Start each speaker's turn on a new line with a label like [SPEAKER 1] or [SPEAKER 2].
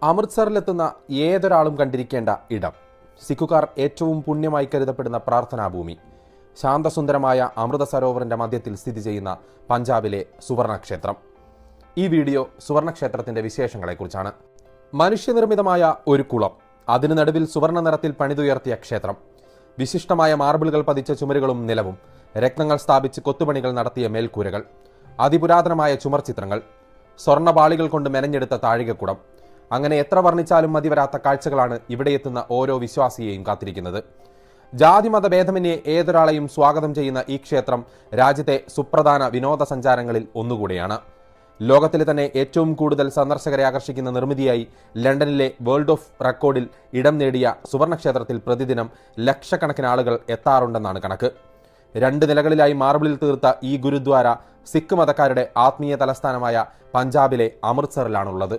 [SPEAKER 1] അമൃത്സറിലെത്തുന്ന ഏതൊരാളും കണ്ടിരിക്കേണ്ട ഇടം. സിഖുകാർ ഏറ്റവും പുണ്യമായി കരുതപ്പെടുന്ന പ്രാർത്ഥനാഭൂമി. ശാന്തസുന്ദരമായ അമൃത സരോവറിന്റെ മധ്യത്തിൽ സ്ഥിതി ചെയ്യുന്ന പഞ്ചാബിലെ സുവർണക്ഷേത്രം. ഈ വീഡിയോ സുവർണക്ഷേത്രത്തിന്റെ വിശേഷങ്ങളെക്കുറിച്ചാണ്. മനുഷ്യനിർമ്മിതമായ ഒരു കുളം, അതിനു നടുവിൽ സുവർണ നിറത്തിൽ പണിതുയർത്തിയ ക്ഷേത്രം. വിശിഷ്ടമായ മാർബിളുകൾ പതിച്ച ചുമരുകളും നിലവും, രത്നങ്ങൾ സ്ഥാപിച്ച് കൊത്തുപണികൾ നടത്തിയ മേൽക്കൂരകൾ, അതിപുരാതനമായ ചുമർ ചിത്രങ്ങൾ, സ്വർണ്ണപാളികൾ കൊണ്ട് മെനഞ്ഞെടുത്ത താഴികക്കുടം. അങ്ങനെ എത്ര വർണ്ണിച്ചാലും മതിവരാത്ത കാഴ്ചകളാണ് ഇവിടെ എത്തുന്ന ഓരോ വിശ്വാസിയെയും കാത്തിരിക്കുന്നത്. ജാതിമത ഭേദമന്യേ ഏതൊരാളെയും സ്വാഗതം ചെയ്യുന്ന ഈ ക്ഷേത്രം രാജ്യത്തെ സുപ്രധാന വിനോദസഞ്ചാരങ്ങളിൽ ഒന്നുകൂടെയാണ്. ലോകത്തിലെ തന്നെ ഏറ്റവും കൂടുതൽ സന്ദർശകരെ ആകർഷിക്കുന്ന നിർമ്മിതിയായി ലണ്ടനിലെ വേൾഡ് ഓഫ് റെക്കോർഡിൽ ഇടം നേടിയ സുവർണക്ഷേത്രത്തിൽ പ്രതിദിനം ലക്ഷക്കണക്കിന് ആളുകൾ എത്താറുണ്ടെന്നാണ് കണക്ക്. 2 നിലകളിലായി മാർബിളിൽ തീർത്ത ഈ ഗുരുദ്വാര സിഖ് മതക്കാരുടെ ആത്മീയ തലസ്ഥാനമായ പഞ്ചാബിലെ അമൃത്സറിലാണുള്ളത്.